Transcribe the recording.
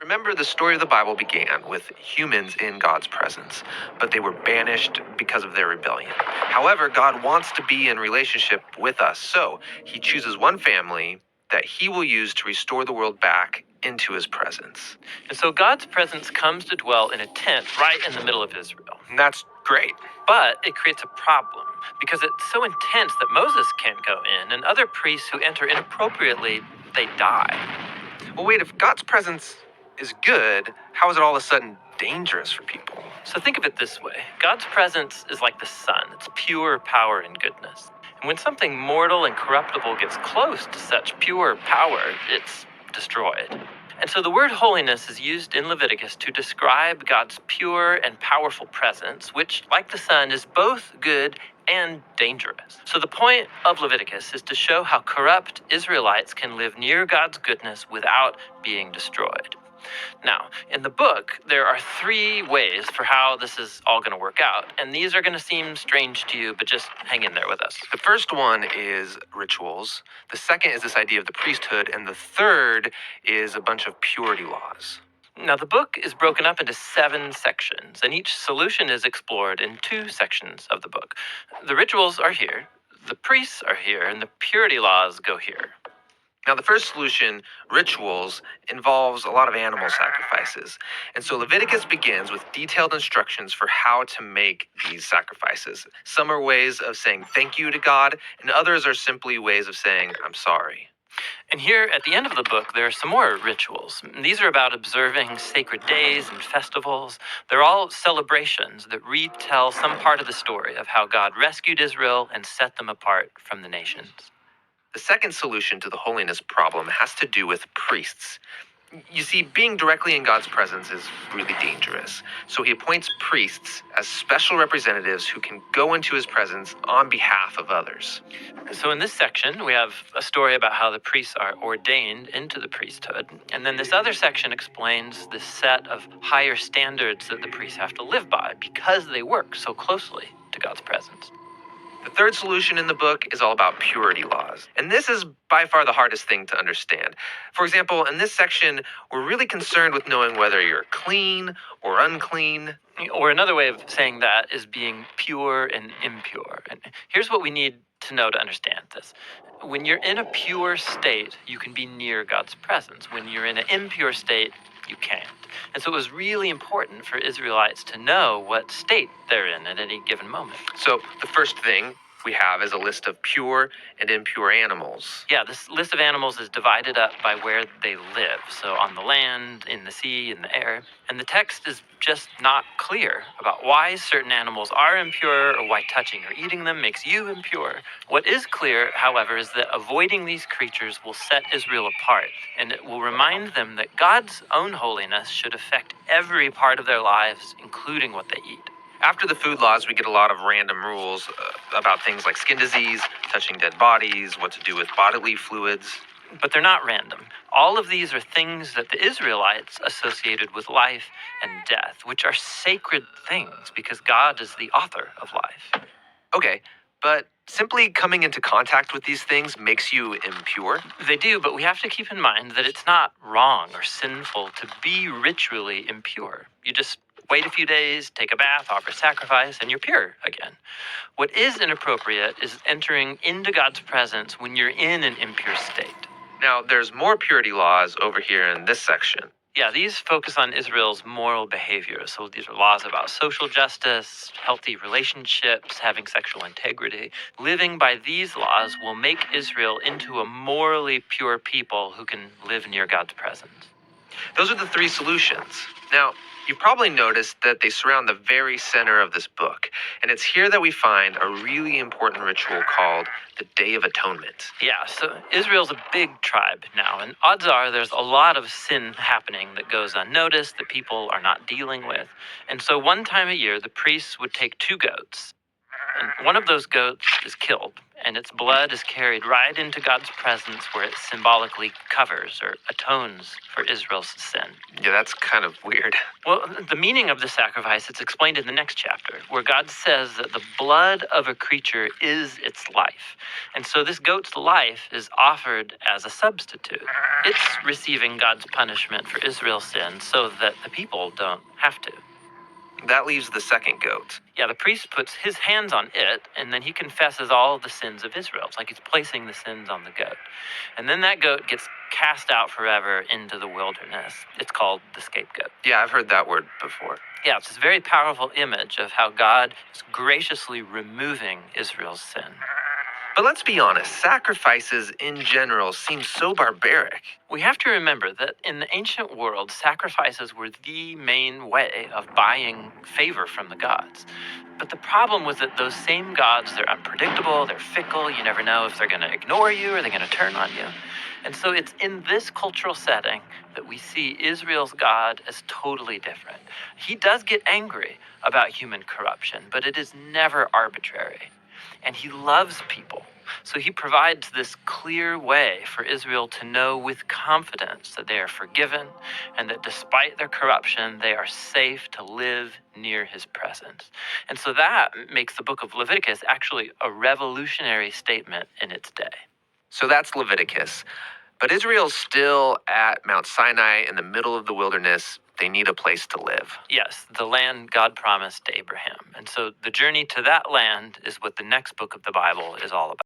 Remember, the story of the Bible began with humans in God's presence, but they were banished because of their rebellion. However, God wants to be in relationship with us, so he chooses one family that he will use to restore the world back into his presence. And so God's presence comes to dwell in a tent right in the middle of Israel. And that's great. But it creates a problem because it's so intense that Moses can't go in, and other priests who enter inappropriately, they die. Well, wait, if God's presence is good, how is it all of a sudden dangerous for people? So think of it this way. God's presence is like the sun. It's pure power and goodness. And when something mortal and corruptible gets close to such pure power, it's destroyed. And so the word holiness is used in Leviticus to describe God's pure and powerful presence, which, like the sun, is both good and dangerous. So the point of Leviticus is to show how corrupt Israelites can live near God's goodness without being destroyed. Now, in the book, there are 3 ways for how this is all going to work out, and these are going to seem strange to you, but just hang in there with us. The first one is rituals. The second is this idea of the priesthood. And the third is a bunch of purity laws. Now, the book is broken up into 7 sections, and each solution is explored in 2 sections of the book. The rituals are here, the priests are here, and the purity laws go here. Now, the first solution, rituals, involves a lot of animal sacrifices. And so Leviticus begins with detailed instructions for how to make these sacrifices. Some are ways of saying thank you to God, and others are simply ways of saying, I'm sorry. And here at the end of the book, there are some more rituals. These are about observing sacred days and festivals. They're all celebrations that retell some part of the story of how God rescued Israel and set them apart from the nations. The second solution to the holiness problem has to do with priests. You see, being directly in God's presence is really dangerous. So he appoints priests as special representatives who can go into his presence on behalf of others. So in this section, we have a story about how the priests are ordained into the priesthood. And then this other section explains the set of higher standards that the priests have to live by because they work so closely to God's presence. The third solution in the book is all about purity laws. And this is by far the hardest thing to understand. For example, in this section, we're really concerned with knowing whether you're clean or unclean. Or another way of saying that is being pure and impure. And here's what we need to know to understand this. When you're in a pure state, you can be near God's presence. When you're in an impure state, you can't. And so it was really important for Israelites to know what state they're in at any given moment. So the first thing we have is a list of pure and impure animals. Yeah, this list of animals is divided up by where they live. So on the land, in the sea, in the air. And the text is just not clear about why certain animals are impure or why touching or eating them makes you impure. What is clear, however, is that avoiding these creatures will set Israel apart, and it will remind them that God's own holiness should affect every part of their lives, including what they eat. After the food laws, we get a lot of random rules about things like skin disease, touching dead bodies, what to do with bodily fluids. But they're not random. All of these are things that the Israelites associated with life and death, which are sacred things because God is the author of life. Okay, but simply coming into contact with these things makes you impure? They do, but we have to keep in mind that it's not wrong or sinful to be ritually impure. You just wait a few days, take a bath, offer sacrifice, and you're pure again. What is inappropriate is entering into God's presence when you're in an impure state. Now, there's more purity laws over here in this section. Yeah, these focus on Israel's moral behavior. So these are laws about social justice, healthy relationships, having sexual integrity. Living by these laws will make Israel into a morally pure people who can live near God's presence. Those are the 3 solutions. Now, you've probably noticed that they surround the very center of this book, and it's here that we find a really important ritual called the Day of Atonement. Yeah, so Israel's a big tribe now, and odds are there's a lot of sin happening that goes unnoticed, that people are not dealing with. And so one time a year, the priests would take 2 goats, and one of those goats is killed, and its blood is carried right into God's presence where it symbolically covers or atones for Israel's sin. Yeah, that's kind of weird. Well, the meaning of the sacrifice, it's explained in the next chapter, where God says that the blood of a creature is its life. And so this goat's life is offered as a substitute. It's receiving God's punishment for Israel's sin so that the people don't have to. That leaves the second goat. Yeah, the priest puts his hands on it, and then he confesses all the sins of Israel. It's like he's placing the sins on the goat. And then that goat gets cast out forever into the wilderness. It's called the scapegoat. Yeah, I've heard that word before. Yeah, it's this very powerful image of how God is graciously removing Israel's sin. But let's be honest, sacrifices in general seem so barbaric. We have to remember that in the ancient world, sacrifices were the main way of buying favor from the gods. But the problem was that those same gods, they're unpredictable, they're fickle, you never know if they're going to ignore you or they're going to turn on you. And so it's in this cultural setting that we see Israel's God as totally different. He does get angry about human corruption, but it is never arbitrary. And he loves people. So he provides this clear way for Israel to know with confidence that they are forgiven and that despite their corruption, they are safe to live near his presence. And so that makes the book of Leviticus actually a revolutionary statement in its day. So that's Leviticus. But Israel's still at Mount Sinai in the middle of the wilderness. They need a place to live. Yes, the land God promised to Abraham. And so the journey to that land is what the next book of the Bible is all about.